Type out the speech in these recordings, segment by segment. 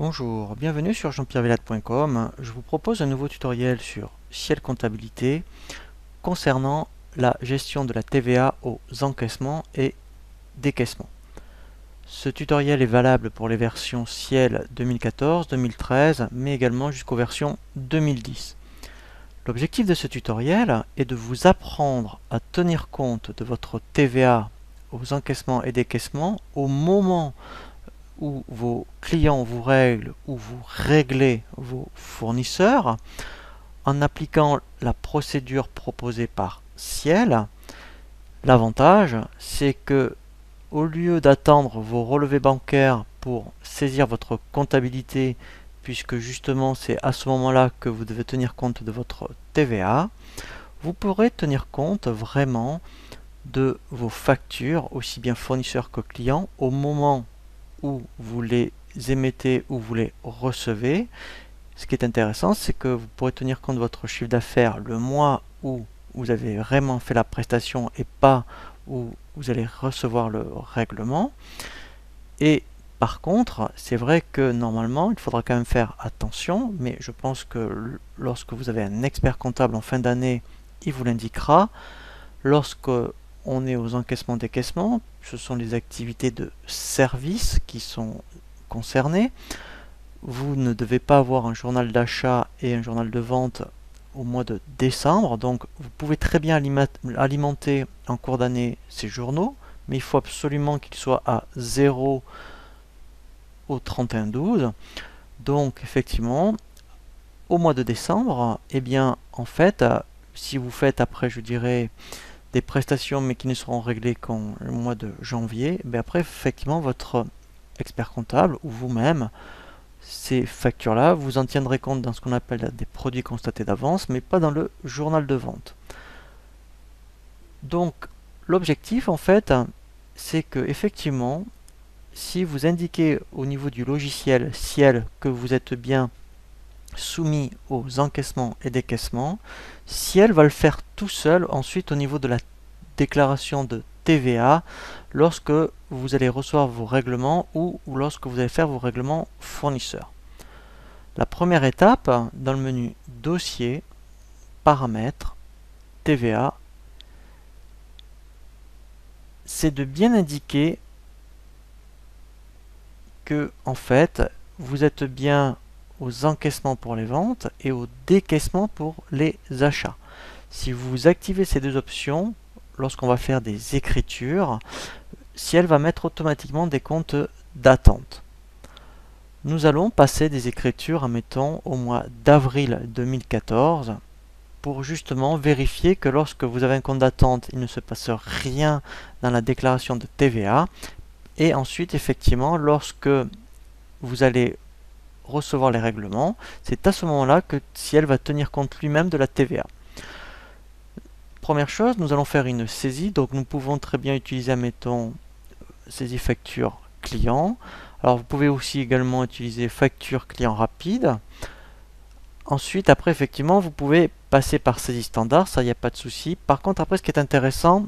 Bonjour, bienvenue sur jean-pierre-villatte.com. Je vous propose un nouveau tutoriel sur Ciel Comptabilité concernant la gestion de la TVA aux encaissements et décaissements. Ce tutoriel est valable pour les versions Ciel 2014, 2013, mais également jusqu'aux versions 2010. L'objectif de ce tutoriel est de vous apprendre à tenir compte de votre TVA aux encaissements et décaissements au moment où vos clients vous règlent ou vous réglez vos fournisseurs en appliquant la procédure proposée par Ciel. L'avantage, c'est que au lieu d'attendre vos relevés bancaires pour saisir votre comptabilité, puisque justement c'est à ce moment-là que vous devez tenir compte de votre TVA, vous pourrez tenir compte vraiment de vos factures, aussi bien fournisseurs que clients, au moment où vous les émettez ou vous les recevez. Ce qui est intéressant, c'est que vous pourrez tenir compte de votre chiffre d'affaires le mois où vous avez vraiment fait la prestation et pas où vous allez recevoir le règlement. Et par contre, c'est vrai que normalement, il faudra quand même faire attention, mais je pense que lorsque vous avez un expert comptable en fin d'année, il vous l'indiquera. Lorsque on est aux encaissements-décaissements, ce sont les activités de service qui sont concernées. Vous ne devez pas avoir un journal d'achat et un journal de vente au mois de décembre, donc vous pouvez très bien alimenter en cours d'année ces journaux, mais il faut absolument qu'ils soient à 0 au 31/12. Donc effectivement, au mois de décembre, eh bien en fait, si vous faites après, je dirais, des prestations mais qui ne seront réglées qu'en le mois de janvier, mais après effectivement votre expert comptable ou vous-même, ces factures-là, vous en tiendrez compte dans ce qu'on appelle des produits constatés d'avance, mais pas dans le journal de vente. Donc l'objectif en fait, c'est que effectivement, si vous indiquez au niveau du logiciel Ciel que vous êtes bien soumis aux encaissements et décaissements, Ciel va le faire tout seul ensuite au niveau de la déclaration de TVA lorsque vous allez recevoir vos règlements ou lorsque vous allez faire vos règlements fournisseurs. La première étape, dans le menu Dossier, Paramètres, TVA, c'est de bien indiquer que en fait vous êtes bien aux encaissements pour les ventes et aux décaissements pour les achats. Si vous activez ces deux options, lorsqu'on va faire des écritures, Ciel va mettre automatiquement des comptes d'attente. Nous allons passer des écritures, admettons, au mois d'avril 2014 pour justement vérifier que lorsque vous avez un compte d'attente, il ne se passe rien dans la déclaration de TVA. Et ensuite, effectivement, lorsque vous allez recevoir les règlements, c'est à ce moment-là que Ciel va tenir compte lui-même de la TVA. Première chose, nous allons faire une saisie, donc nous pouvons très bien utiliser, admettons, saisie facture client. Alors vous pouvez aussi également utiliser facture client rapide. Ensuite, après, effectivement, vous pouvez passer par saisie standard, ça, il n'y a pas de souci. Par contre, après, ce qui est intéressant,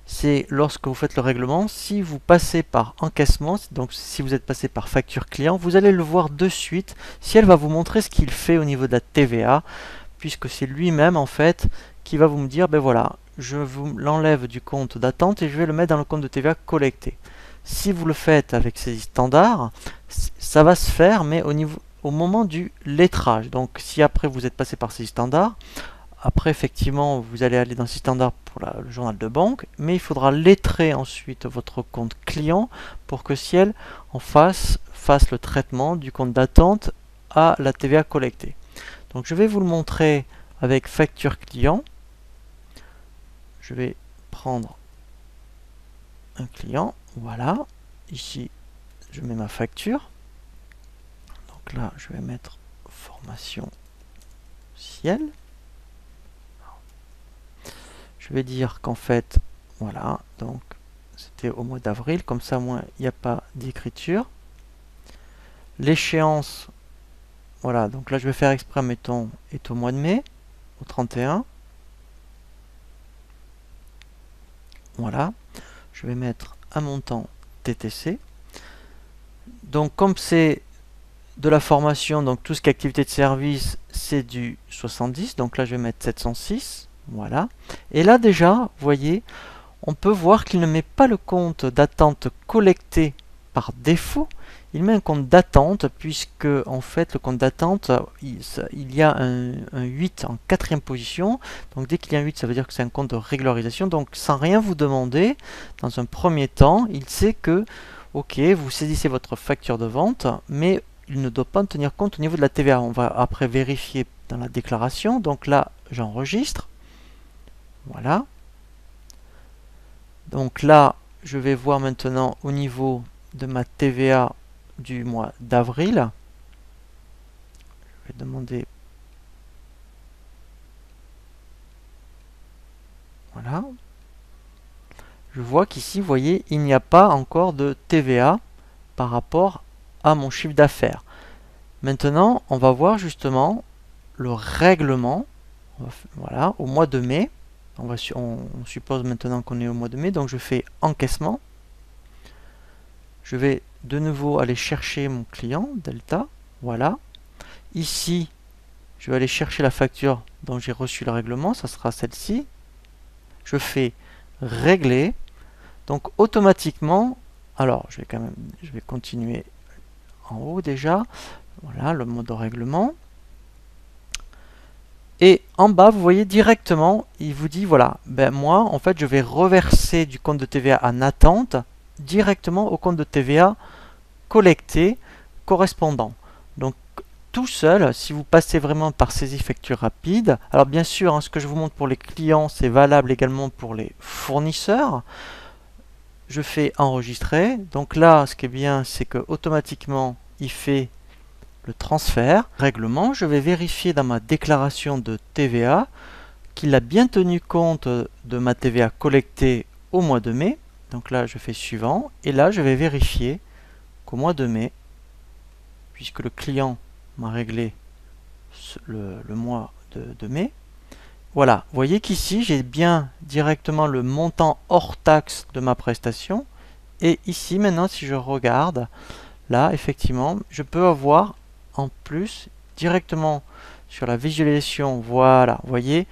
c'est lorsque vous faites le règlement, si vous passez par encaissement, donc si vous êtes passé par facture client, vous allez le voir de suite, si elle va vous montrer ce qu'il fait au niveau de la TVA, puisque c'est lui-même en fait qui va vous me dire, ben voilà, je vous l'enlève du compte d'attente et je vais le mettre dans le compte de TVA collecté. Si vous le faites avec saisie standard, ça va se faire, mais au moment du lettrage. Donc si après vous êtes passé par saisie standard, après, effectivement, vous allez aller dans saisie standard pour le journal de banque, mais il faudra lettrer ensuite votre compte client pour que Ciel en fasse le traitement du compte d'attente à la TVA collectée. Donc je vais vous le montrer avec facture client. Je vais prendre un client, voilà. Ici, je mets ma facture. Donc là, je vais mettre formation Ciel. Je vais dire qu'en fait, voilà, donc c'était au mois d'avril, comme ça, moi, il n'y a pas d'écriture. L'échéance, voilà, donc là, je vais faire exprès, mettons, est au mois de mai, au 31. Voilà, je vais mettre un montant TTC. Donc, comme c'est de la formation, donc tout ce qui est activité de service, c'est du 70. Donc là, je vais mettre 706. Voilà. Et là, déjà, vous voyez, on peut voir qu'il ne met pas le compte d'attente collecté par défaut. Il met un compte d'attente puisque en fait le compte d'attente, il y a un 8 en quatrième position. Donc dès qu'il y a un 8, ça veut dire que c'est un compte de régularisation. Donc sans rien vous demander, dans un premier temps, il sait que ok, vous saisissez votre facture de vente, mais il ne doit pas en tenir compte au niveau de la TVA. On va après vérifier dans la déclaration. Donc là, j'enregistre. Voilà. Donc là, je vais voir maintenant au niveau de ma TVA du mois d'avril. Je vais demander. Voilà. Je vois qu'ici, vous voyez, il n'y a pas encore de TVA par rapport à mon chiffre d'affaires. Maintenant, on va voir justement le règlement. Voilà, au mois de mai. On suppose maintenant qu'on est au mois de mai. Donc je fais encaissement. Je vais de nouveau aller chercher mon client, Delta. Voilà. Ici, je vais aller chercher la facture dont j'ai reçu le règlement. Ça sera celle-ci. Je fais régler. Donc automatiquement, alors je vais continuer en haut déjà. Voilà le mode de règlement. Et en bas, vous voyez directement, il vous dit voilà, ben moi en fait je vais reverser du compte de TVA en attente directement au compte de TVA collecté correspondant. Donc tout seul, si vous passez vraiment par saisie facture rapide, alors bien sûr, hein, ce que je vous montre pour les clients, c'est valable également pour les fournisseurs. Je fais enregistrer. Donc là, ce qui est bien, c'est que automatiquement, il fait le transfert. Règlement, je vais vérifier dans ma déclaration de TVA qu'il a bien tenu compte de ma TVA collectée au mois de mai. Donc là, je fais suivant. Et là, je vais vérifier qu'au mois de mai, puisque le client m'a réglé le mois de mai, voilà, vous voyez qu'ici, j'ai bien directement le montant hors taxe de ma prestation. Et ici, maintenant, si je regarde, là, effectivement, je peux avoir en plus directement sur la visualisation, voilà, vous voyez,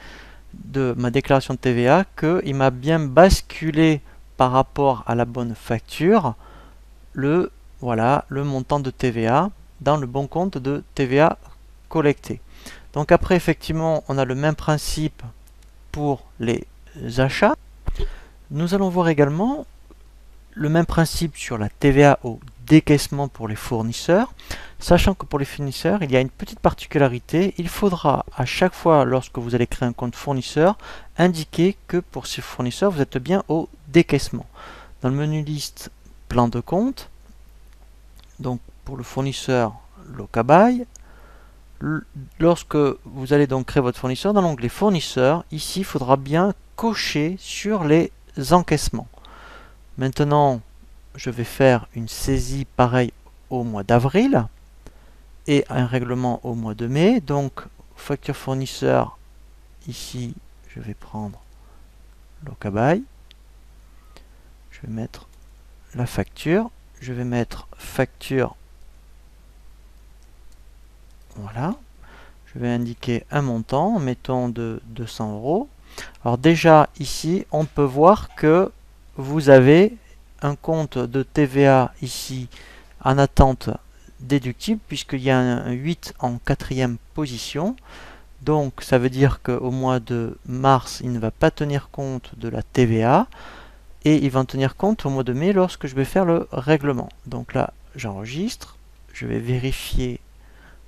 de ma déclaration de TVA, qu'il m'a bien basculé par rapport à la bonne facture, voilà, le montant de TVA dans le bon compte de TVA collecté. Donc après, effectivement, on a le même principe pour les achats. Nous allons voir également le même principe sur la TVA au décaissement pour les fournisseurs, sachant que pour les fournisseurs, il y a une petite particularité. Il faudra à chaque fois, lorsque vous allez créer un compte fournisseur, indiquer que pour ces fournisseurs, vous êtes bien au décaissement. Dans le menu liste plan de compte, donc pour le fournisseur Locabuy, lorsque vous allez donc créer votre fournisseur, dans l'onglet fournisseurs, ici, il faudra bien cocher sur les encaissements. Maintenant, je vais faire une saisie pareille au mois d'avril et un règlement au mois de mai. Donc, facture fournisseur, ici, je vais prendre Locabuy. Je vais mettre la facture. Je vais mettre facture. Voilà. Je vais indiquer un montant, mettons de 200 €. Alors déjà, ici, on peut voir que vous avez un compte de TVA ici en attente déductible puisqu'il y a un 8 en quatrième position. Donc ça veut dire qu'au mois de mars, il ne va pas tenir compte de la TVA et il va en tenir compte au mois de mai lorsque je vais faire le règlement. Donc là, j'enregistre. Je vais vérifier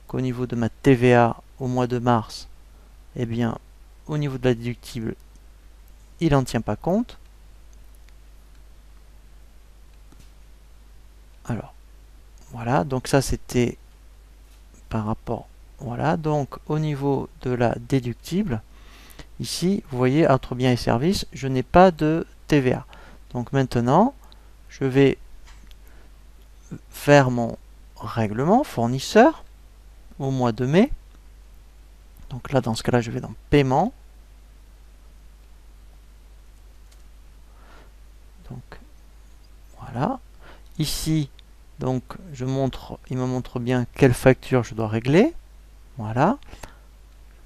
qu'au niveau de ma TVA au mois de mars, eh bien, au niveau de la déductible, il n'en tient pas compte. Alors, voilà, donc ça c'était par rapport, voilà, donc au niveau de la déductible, ici, vous voyez, entre biens et services, je n'ai pas de TVA. Donc maintenant, je vais faire mon règlement fournisseur au mois de mai. Donc là, dans ce cas-là, je vais dans paiement. Donc, voilà. Ici, Donc il me montre bien quelle facture je dois régler. Voilà.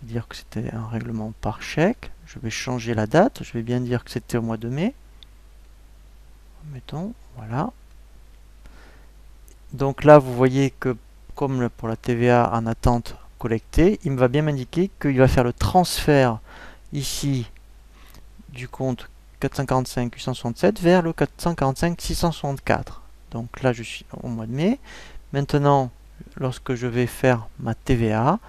Je vais dire que c'était un règlement par chèque. Je vais changer la date. Je vais bien dire que c'était au mois de mai. Mettons, voilà. Donc là, vous voyez que comme pour la TVA en attente collectée, il va bien m'indiquer qu'il va faire le transfert ici du compte 445 867 vers le 445 664. Donc là, je suis au mois de mai. Maintenant, lorsque je vais faire ma TVA,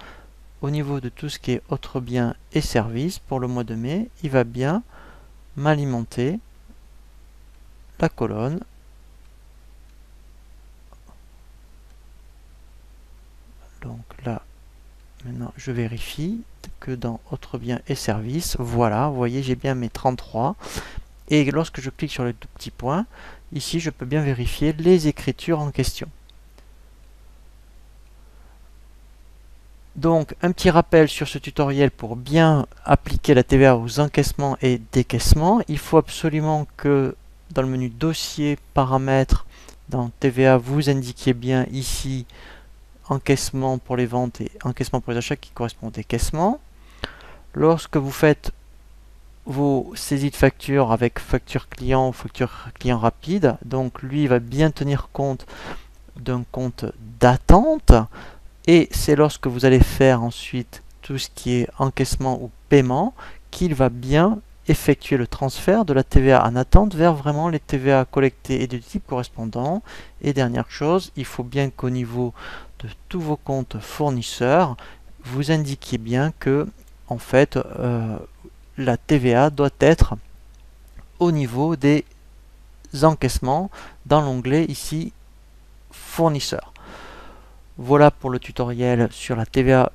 au niveau de tout ce qui est autres biens et services, pour le mois de mai, il va bien m'alimenter la colonne. Donc là, maintenant, je vérifie que dans autres biens et services, voilà, vous voyez, j'ai bien mes 33. Et lorsque je clique sur le tout petit point, ici, je peux bien vérifier les écritures en question. Donc, un petit rappel sur ce tutoriel pour bien appliquer la TVA aux encaissements et décaissements. Il faut absolument que dans le menu Dossier, Paramètres, dans TVA, vous indiquiez bien ici encaissement pour les ventes et encaissement pour les achats qui correspond au décaissement. Lorsque vous faites vos saisies de factures avec facture client ou facture client rapide, donc lui va bien tenir compte d'un compte d'attente. Et c'est lorsque vous allez faire ensuite tout ce qui est encaissement ou paiement qu'il va bien effectuer le transfert de la TVA en attente vers vraiment les TVA collectées et de type correspondant. Et dernière chose, il faut bien qu'au niveau de tous vos comptes fournisseurs, vous indiquiez bien que en fait la TVA doit être au niveau des encaissements dans l'onglet ici fournisseurs. Voilà pour le tutoriel sur la TVA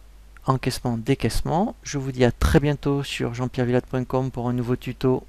encaissement-décaissement. Je vous dis à très bientôt sur jeanpierrevillade.com pour un nouveau tuto.